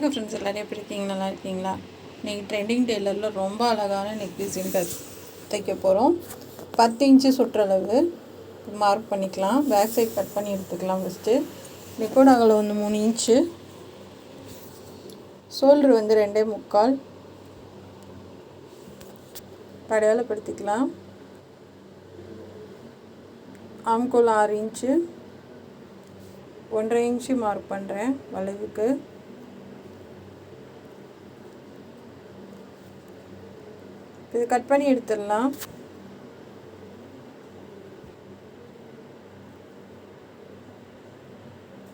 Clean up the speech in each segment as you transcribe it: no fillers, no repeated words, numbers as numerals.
வாங்க ஃப்ரெண்ட்ஸ், எல்லோரும் எப்படி இருக்கீங்க? நல்லா இருக்கீங்களா? இன்றைக்கி ட்ரெண்டிங் டெய்லரில் ரொம்ப அழகான நெக் டிசைன் தைக்க போகிறோம். 10 இன்ச்சு சுற்றளவு மார்க் பண்ணிக்கலாம். பேக் சைட் கட் பண்ணி எடுத்துக்கலாம். ஃபஸ்ட்டு நெக்கோட அகலம் வந்து 3 இன்ச்சு, ஷோல்ட்ரு வந்து 2.25 அடையாளப்படுத்திக்கலாம். ஆம்கோல் 6 இன்ச்சு, 1.5 இன்ச்சு மார்க் பண்ணுறேன் வளைவுக்கு. இது கட் பண்ணி எடுத்துடலாம்.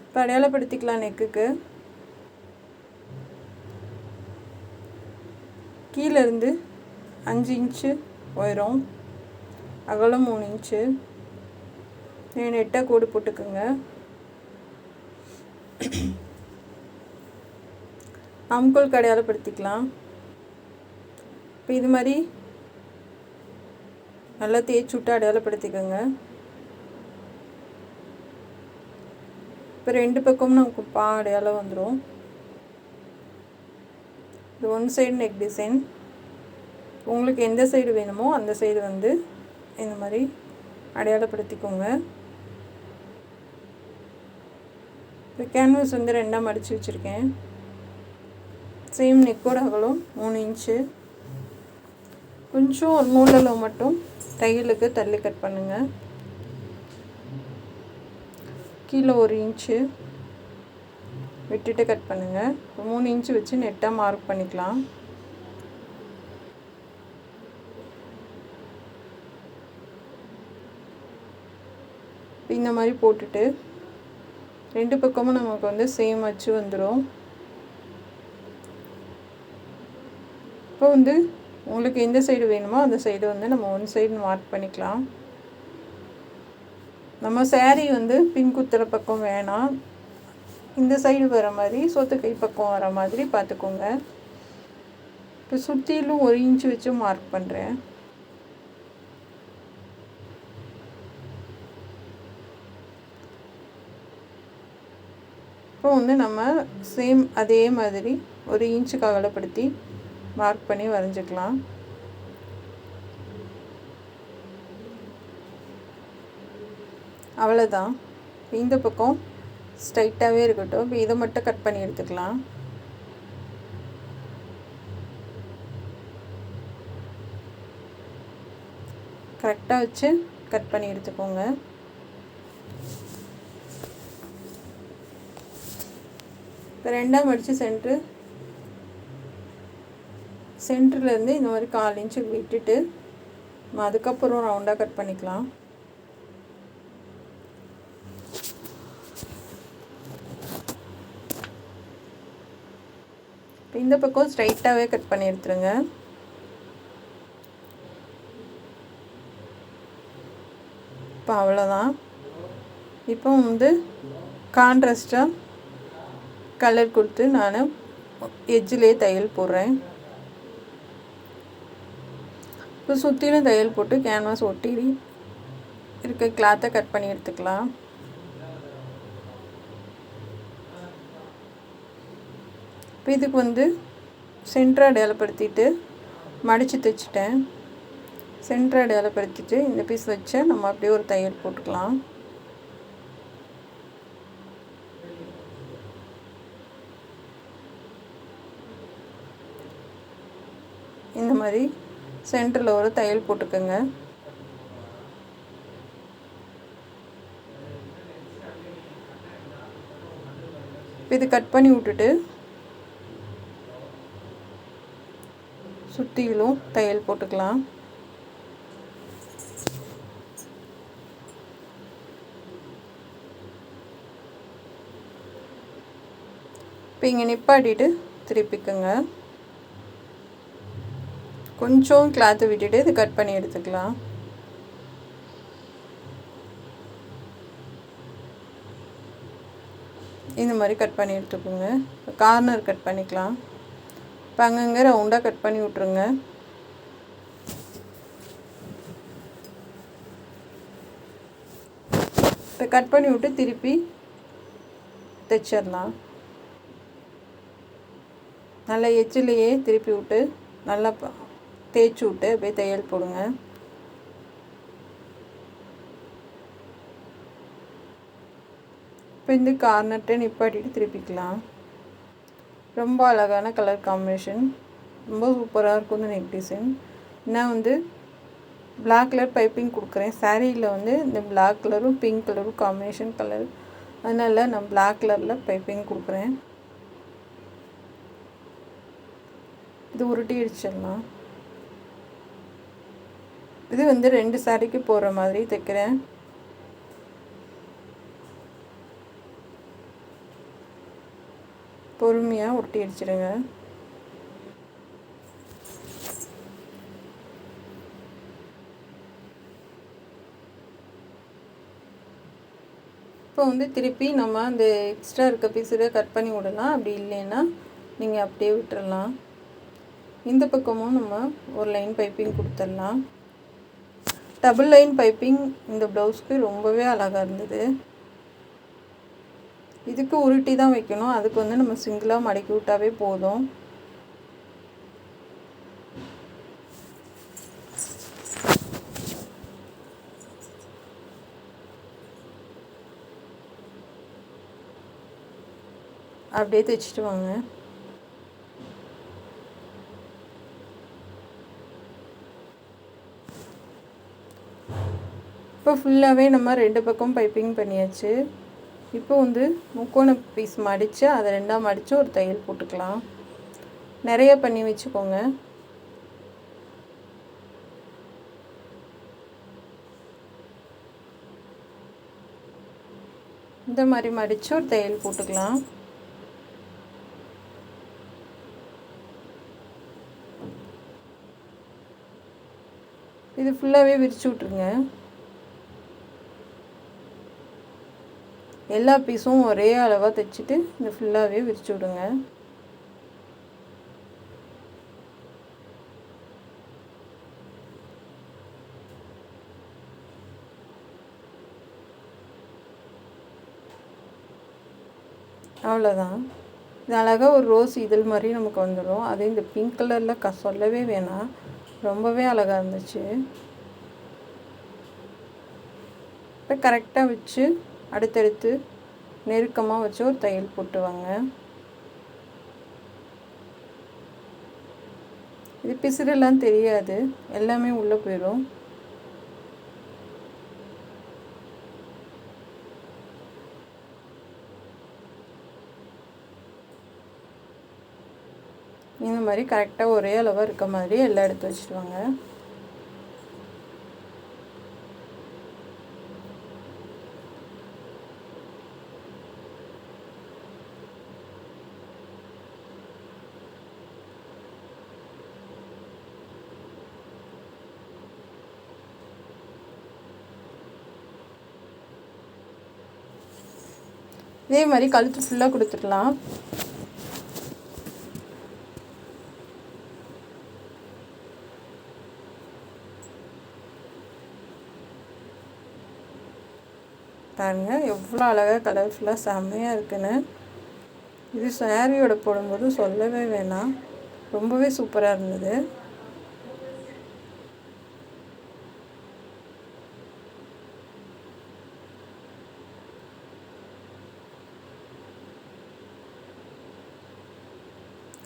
இப்போ அடையாளப்படுத்திக்கலாம். நெக்குக்கு கீழேருந்து 5 இன்ச்சு உயரம், அகலம் 3 இன்ச்சு, நெட்டாக கோடு போட்டுக்குங்க. ஆம்கோல் அடையாளப்படுத்திக்கலாம். இப்போ இது மாதிரி நல்லா தேய்ச்சி விட்டு அடையாளப்படுத்திக்கோங்க. இப்போ 2 பக்கமும் நமக்கு அடையாளம் வந்துடும். இது 1 சைடு நெக் டிசைன். உங்களுக்கு எந்த சைடு வேணுமோ அந்த சைடு வந்து இந்த மாதிரி அடையாளப்படுத்திக்கோங்க. இப்போ கேன்வாஸ் வந்து 2ஆக மடித்து வச்சுருக்கேன். சேம் நெக்கோட அகலம் 3 இன்ச்சு. கொஞ்சம் ஒரு நூலில் மட்டும் தையலுக்கு தள்ளி கட் பண்ணுங்கள். கீழே 1 இன்ச்சு விட்டுட்டு கட் பண்ணுங்கள். 3 இன்ச்சு வச்சு நெட்டாக மார்க் பண்ணிக்கலாம். இந்த மாதிரி போட்டுட்டு 2 பக்கமும் நமக்கு வந்து சேம் வச்சு வந்துடும். இப்போ வந்து உங்களுக்கு எந்த சைடு வேணுமோ அந்த சைடு வந்து நம்ம 1 சைடு மார்க் பண்ணிக்கலாம். நம்ம சேரீ வந்து பின் குத்துற பக்கம் வேணாம், இந்த சைடு வர மாதிரி சோத்துக்கை பக்கம் வர மாதிரி பார்த்துக்கோங்க. இப்போ சுற்றிலும் 1 இன்ச்சு வச்சு மார்க் பண்ணுறேன். இப்போ வந்து நம்ம சேம் அதே மாதிரி 1 இன்ச்சுக்கு அகலப்படுத்தி மார்க் பண்ணி வரைஞ்சிக்கலாம். அவ்வளோதான். இந்த பக்கம் ஸ்ட்ரைட்டாகவே இருக்கட்டும். இப்போ இதை மட்டும் கட் பண்ணி எடுத்துக்கலாம். கரெக்டாக வச்சு கட் பண்ணி எடுத்துக்கோங்க. இப்போ 2ஆக மடித்து சென்டர்லேருந்து இந்த மாதிரி 1/4 இன்ச்சுக்கு விட்டுட்டு அதுக்கப்புறம் ரவுண்டாக கட் பண்ணிக்கலாம். இந்த பக்கம் ஸ்ட்ரைட்டாகவே கட் பண்ணி எடுத்துருங்க. இப்போ அவ்வளோதான். இப்போ வந்து கான்ட்ராஸ்டாக கலர் கொடுத்து நான் எட்ஜிலே தையல் போடுறேன். இப்போ சுற்றிலும் தையல் போட்டு கேன்வாஸ் ஒட்டி இருக்க கிளாத்தை கட் பண்ணி எடுத்துக்கலாம். இப்போ இதுக்கு வந்து சென்டர் அடையாளப்படுத்திட்டு மடித்து தைச்சிட்டேன். சென்டர் அடையாளப்படுத்திட்டு இந்த பீஸ் வச்சு நம்ம அப்படியே ஒரு தையல் போட்டுக்கலாம். இந்த மாதிரி சென்டரில் ஒரு தையல் போட்டுக்கோங்க. இது கட் பண்ணி விட்டுட்டு சுற்றிலும் தையல் போட்டுக்கலாம். இப்போ இங்கே நிப்பாட்டிட்டு திருப்பிக்குங்க. கொஞ்சம் கிளாத்தை விட்டுட்டு இது கட் பண்ணி எடுத்துக்கலாம். இந்த மாதிரி கட் பண்ணி எடுத்துக்கோங்க. கார்னர் கட் பண்ணிக்கலாம். இப்போ அங்கங்கே ரவுண்டாக கட் பண்ணி விட்ருங்க. இப்போ கட் பண்ணி விட்டு திருப்பி தைச்சிடலாம். நல்லா எச்சிலேயே திருப்பி விட்டு நல்லா தேய்ச்சி விட்டு அப்படியே தையல் போடுங்க. இப்போ இந்த கார்னர்கிட்ட நிப்பாட்டிட்டு திருப்பிக்கலாம். ரொம்ப அழகான கலர் காம்பினேஷன், ரொம்ப சூப்பராக இருக்கும் இந்த நெக் டிசைன். நான் வந்து பிளாக் கலர் பைப்பிங் கொடுக்குறேன். சாரியில் வந்து இந்த பிளாக் கலரும் பிங்க் கலரும் காம்பினேஷன் கலர், அதனால் நான் பிளாக் கலரில் பைப்பிங் கொடுக்குறேன். இது உருட்டி அடிச்சிடலாம். இது வந்து 2 சாரிக்கு போகிற மாதிரி தைக்கிறேன். பொறுமையாக உருட்டி அடிச்சிடுங்க. இப்போ வந்து திருப்பி நம்ம அந்த எக்ஸ்ட்ரா இருக்க பீஸை கட் பண்ணி விடலாம். அப்படி இல்லைன்னா நீங்கள் அப்படியே விட்டுறலாம். இந்த பக்கமும் நம்ம ஒரு லைன் பைப்பிங் கொடுத்துடலாம். டபுள் லைன் பைப்பிங் இந்த ப்ளவுஸ்க்கு ரொம்பவே அழகாக இருந்தது. இதுக்கு உருட்டி தான் வைக்கணும். அதுக்கு வந்து நம்ம சிங்கிளாக மடக்கி விட்டாவே போதும். அப்படியே தைச்சிட்டு வாங்க. இப்போ ஃபுல்லாகவே நம்ம 2 பக்கம் பைப்பிங் பண்ணியாச்சு. இப்போ வந்து முக்கோண பீஸ் மடித்து அதை 2ஆக மடித்து ஒரு தையல் போட்டுக்கலாம். நிறைய பண்ணி வச்சுக்கோங்க. இந்த மாதிரி மடித்து ஒரு தையல் போட்டுக்கலாம். இது ஃபுல்லாகவே விரித்து விட்ருங்க. எல்லா பீஸும் ஒரே அளவாக தைச்சிட்டு இந்த ஃபுல்லாகவே விரித்து விடுங்க. அவ்வளோதான். இது அழகாக ஒரு ரோஸ் இதழ் மாதிரி நமக்கு வந்துடும். அது இந்த பிங்க் கலரில் சொல்லவே வேணாம், ரொம்பவே அழகாக இருந்துச்சு. இப்போ கரெக்டாக வச்சு அடுத்தடுத்து நெருக்கமாக வச்சு ஒரு தையல் போட்டுவாங்க. இது பிசுறெல்லாம் தெரியாது, எல்லாமே உள்ளே போயிடும். இந்த மாதிரி கரெக்டாக ஒரே அளவாக இருக்க மாதிரி எல்லாம் எடுத்து வச்சுருவாங்க. இதே மாதிரி கழுத்து ஃபுல்லாக கொடுத்துடலாம். பாருங்கள் எவ்வளோ அழகாக கலர்ஃபுல்லாக செம்மையாக இருக்குன்னு. இது சாரியோட போடும்போது சொல்லவே வேணாம், ரொம்பவே சூப்பராக இருந்தது.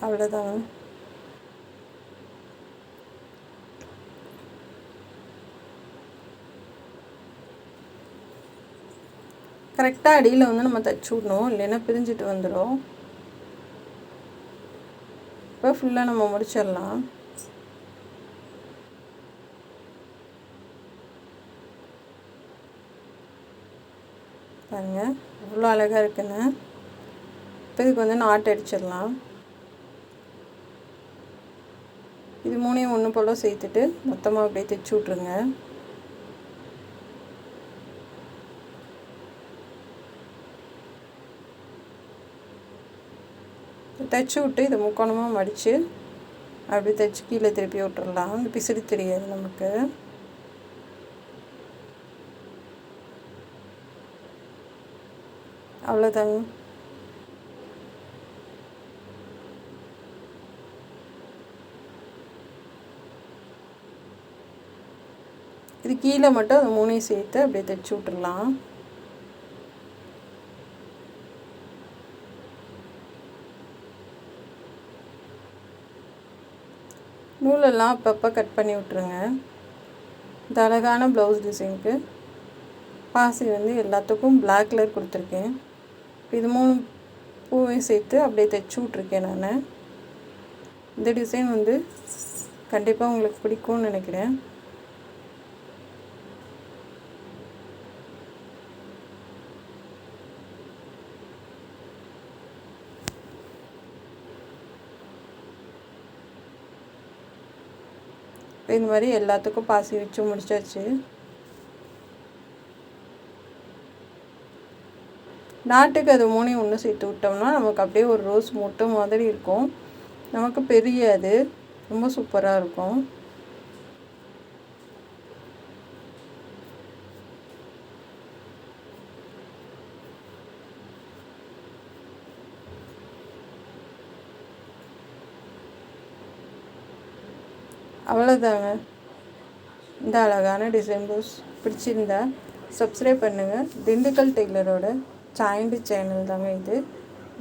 அவ்வளோதான். கரெக்டாக அடியில் வந்து நம்ம தைச்சி விடணும், இல்லைன்னா பிரிஞ்சிட்டு வந்துடும். இப்போ ஃபுல்லாக நம்ம முடிச்சிடலாம். பாருங்கள் எவ்வளோ அழகாக இருக்குன்னு. இப்போ இதுக்கு வந்து நாட் அடிச்சிடலாம். இது 3ஐயும் ஒன்று போல் சேர்த்துட்டு மொத்தமாக அப்படியே தைச்சி விட்ருங்க. தைச்சி விட்டு இதை முக்கோணமாக மடித்து அப்படி தைச்சி கீழே திருப்பி விட்டுறலாம். இந்த பிசிறி தெரியாது நமக்கு. அவ்வளோதாங்க. இது கீழே மட்டும் அந்த 3 சேர்த்து அப்படியே தைச்சி விட்டுடலாம். நூலெல்லாம் அப்பப்போ கட் பண்ணி விட்ருங்க. இந்த அழகான ப்ளவுஸ் டிசைனுக்கு பாசி வந்து எல்லாத்துக்கும் பிளாக் கலர் கொடுத்துருக்கேன். இது 3 பூவையும் சேர்த்து அப்படியே தைச்சி விட்ருக்கேன் நான். இந்த டிசைன் வந்து கண்டிப்பாக உங்களுக்கு பிடிக்கும்னு நினைக்கிறேன். இந்த மாதிரி எல்லாத்துக்கும் பாசி வச்சு முடிச்சாச்சு. நாட்டுக்கு அது 3 ஒன்று சேர்த்து விட்டோம்னா நமக்கு அப்படியே ஒரு ரோஸ் மொட்டை மாதிரி இருக்கும். நமக்கு பெரிய அது ரொம்ப சூப்பராக இருக்கும். அவ்வளோதாங்க. இந்த அழகான டிசைன் ப்ளவுஸ் பிடிச்சிருந்தா சப்ஸ்கிரைப் பண்ணுங்கள். திண்டுக்கல் டெய்லரோட ஜாயிண்ட் சேனல் தாங்க இது.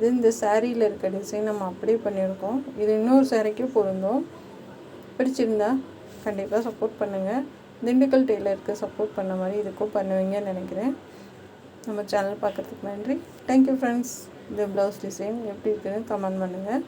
இந்த சாரியில் இருக்க டிசைன் நம்ம அப்படியே பண்ணியிருக்கோம். இது இன்னொரு சாரிக்கும் பொருந்தும். பிடிச்சிருந்தா கண்டிப்பாக சப்போர்ட் பண்ணுங்கள். திண்டுக்கல் டெய்லருக்கு சப்போர்ட் பண்ண மாதிரி இதுக்கும் பண்ணுவீங்கன்னு நினைக்கிறேன். நம்ம சேனல் பார்க்குறதுக்கு நன்றி. Thank you friends. இந்த ப்ளவுஸ் டிசைன் எப்படி இருக்குதுன்னு கமெண்ட் பண்ணுங்கள்.